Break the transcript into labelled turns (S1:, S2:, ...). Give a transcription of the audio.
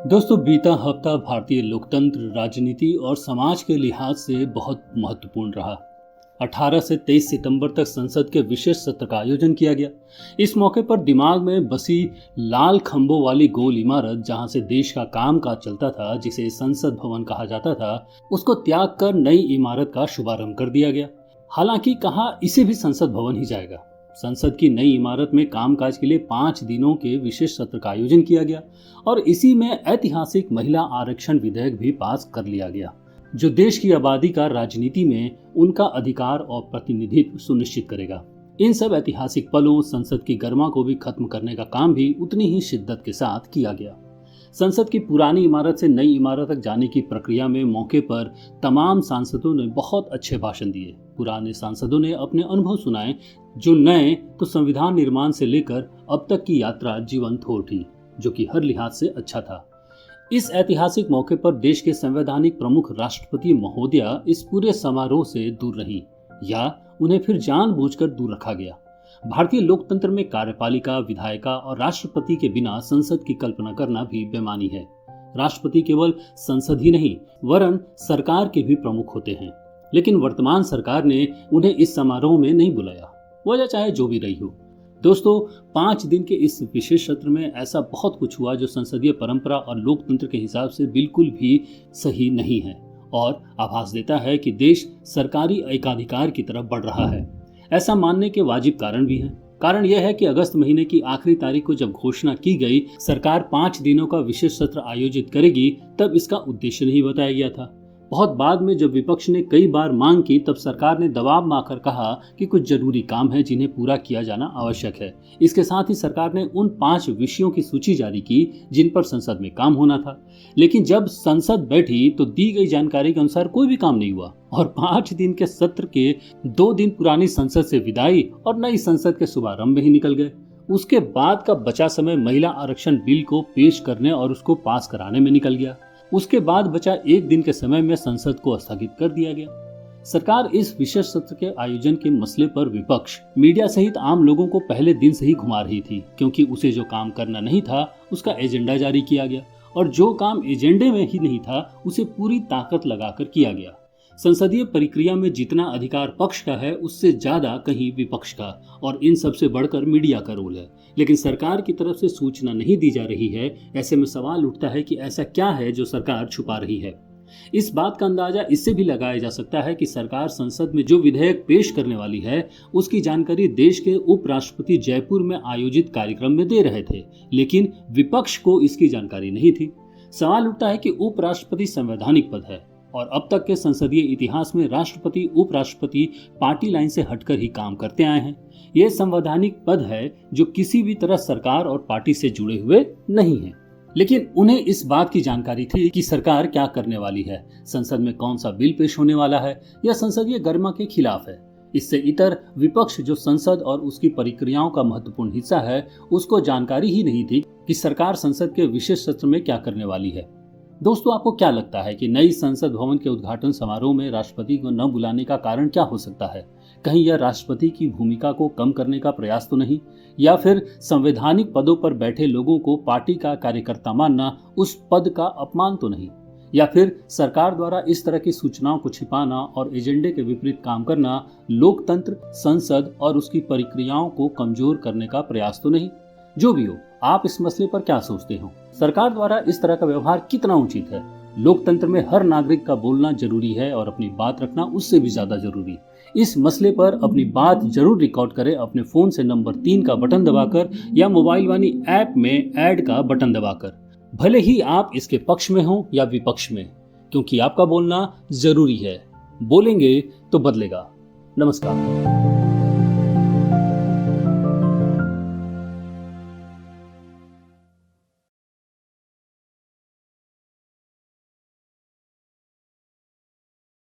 S1: दोस्तों, बीता हफ्ता भारतीय लोकतंत्र, राजनीति और समाज के लिहाज से बहुत महत्वपूर्ण रहा। 18 से 23 सितंबर तक संसद के विशेष सत्र का आयोजन किया गया। इस मौके पर दिमाग में बसी लाल खंभों वाली गोल इमारत, जहां से देश का कामकाज चलता था, जिसे संसद भवन कहा जाता था, उसको त्याग कर नई इमारत का शुभारंभ कर दिया गया। हालांकि कहा इसे भी संसद भवन ही जाएगा। संसद की नई इमारत में कामकाज के लिए 5 दिनों के विशेष सत्र का आयोजन किया गया और इसी में ऐतिहासिक महिला आरक्षण विधेयक भी पास कर लिया गया, जो देश की आबादी का राजनीति में उनका अधिकार और प्रतिनिधित्व सुनिश्चित करेगा। इन सब ऐतिहासिक पलों, संसद की गरिमा को भी खत्म करने का काम भी उतनी ही शिद्दत के साथ किया गया। संसद की पुरानी इमारत से नई इमारत तक जाने की प्रक्रिया में मौके पर तमाम सांसदों ने बहुत अच्छे भाषण दिए। पुराने सांसदों ने अपने अनुभव सुनाए, जो नए तो संविधान निर्माण से लेकर अब तक की यात्रा जीवंत हो उठी, जो कि हर लिहाज से अच्छा था। इस ऐतिहासिक मौके पर देश के संवैधानिक प्रमुख राष्ट्रपति महोदया इस पूरे समारोह से दूर रही, या उन्हें फिर जानबूझकर दूर रखा गया। भारतीय लोकतंत्र में कार्यपालिका, विधायिका और राष्ट्रपति के बिना संसद की कल्पना करना भी बेमानी है। राष्ट्रपति केवल संसद ही नहीं, वरन सरकार के भी प्रमुख होते हैं। लेकिन वर्तमान सरकार ने उन्हें इस समारोह में नहीं बुलाया, वजह चाहे जो भी रही हो। दोस्तों, 5 दिन के इस विशेष सत्र में ऐसा बहुत कुछ हुआ जो संसदीय परंपरा और लोकतंत्र के हिसाब से बिल्कुल भी सही नहीं है और आभास देता है कि देश सरकारी एकाधिकार की तरफ बढ़ रहा है। ऐसा मानने के वाजिब कारण भी हैं। कारण यह है कि अगस्त महीने की आखिरी तारीख को जब घोषणा की गई सरकार 5 दिनों का विशेष सत्र आयोजित करेगी, तब इसका उद्देश्य नहीं बताया गया था। बहुत बाद में जब विपक्ष ने कई बार मांग की, तब सरकार ने दबाव में आकर कहा कि कुछ जरूरी काम है जिन्हें पूरा किया जाना आवश्यक है। इसके साथ ही सरकार ने उन 5 विषयों की सूची जारी की जिन पर संसद में काम होना था। लेकिन जब संसद बैठी तो दी गई जानकारी के अनुसार कोई भी काम नहीं हुआ और 5 दिन के सत्र के 2 दिन पुरानी संसद से विदाई और नई संसद के शुभारंभ में ही निकल गए। उसके बाद का बचा समय महिला आरक्षण बिल को पेश करने और उसको पास कराने में निकल गया। उसके बाद बचा 1 दिन के समय में संसद को स्थगित कर दिया गया। सरकार इस विशेष सत्र के आयोजन के मसले पर विपक्ष, मीडिया सहित आम लोगों को पहले दिन से ही घुमा रही थी, क्योंकि उसे जो काम करना नहीं था उसका एजेंडा जारी किया गया और जो काम एजेंडे में ही नहीं था उसे पूरी ताकत लगाकर किया गया। संसदीय प्रक्रिया में जितना अधिकार पक्ष का है, उससे ज्यादा कहीं विपक्ष का, और इन सबसे बढ़कर मीडिया का रोल है। लेकिन सरकार की तरफ से सूचना नहीं दी जा रही है। ऐसे में सवाल उठता है कि ऐसा क्या है जो सरकार छुपा रही है। इस बात का अंदाजा इससे भी लगाया जा सकता है कि सरकार संसद में जो विधेयक पेश करने वाली है, उसकी जानकारी देश के उपराष्ट्रपति जयपुर में आयोजित कार्यक्रम में दे रहे थे, लेकिन विपक्ष को इसकी जानकारी नहीं थी। सवाल उठता है कि उपराष्ट्रपति संवैधानिक पद है और अब तक के संसदीय इतिहास में राष्ट्रपति, उपराष्ट्रपति पार्टी लाइन से हटकर ही काम करते आए हैं। यह संवैधानिक पद है जो किसी भी तरह सरकार और पार्टी से जुड़े हुए नहीं है। लेकिन उन्हें इस बात की जानकारी थी कि सरकार क्या करने वाली है, संसद में कौन सा बिल पेश होने वाला है या संसदीय गरिमा के खिलाफ है। इससे इतर विपक्ष, जो संसद और उसकी प्रक्रियाओं का महत्वपूर्ण हिस्सा है, उसको जानकारी ही नहीं थी कि सरकार संसद के विशेष सत्र में क्या करने वाली है। दोस्तों, आपको क्या लगता है कि नई संसद भवन के उद्घाटन समारोह में राष्ट्रपति को न बुलाने का कारण क्या हो सकता है? कहीं यह राष्ट्रपति की भूमिका को कम करने का प्रयास तो नहीं, या फिर संवैधानिक पदों पर बैठे लोगों को पार्टी का कार्यकर्ता मानना उस पद का अपमान तो नहीं, या फिर सरकार द्वारा इस तरह की सूचनाओं को छिपाना और एजेंडे के विपरीत काम करना लोकतंत्र, संसद और उसकी प्रक्रियाओं को कमजोर करने का प्रयास तो नहीं? जो भी हो, आप इस मसले पर क्या सोचते हो? सरकार द्वारा इस तरह का व्यवहार कितना उचित है? लोकतंत्र में हर नागरिक का बोलना जरूरी है और अपनी बात रखना उससे भी ज्यादा जरूरी। इस मसले पर अपनी बात जरूर रिकॉर्ड करें अपने फोन से नंबर 3 का बटन दबाकर या मोबाइल वानी ऐप में ऐड का बटन दबाकर, भले ही आप इसके पक्ष में हो या विपक्ष में, क्योंकि आपका बोलना जरूरी है। बोलेंगे तो बदलेगा। नमस्कार।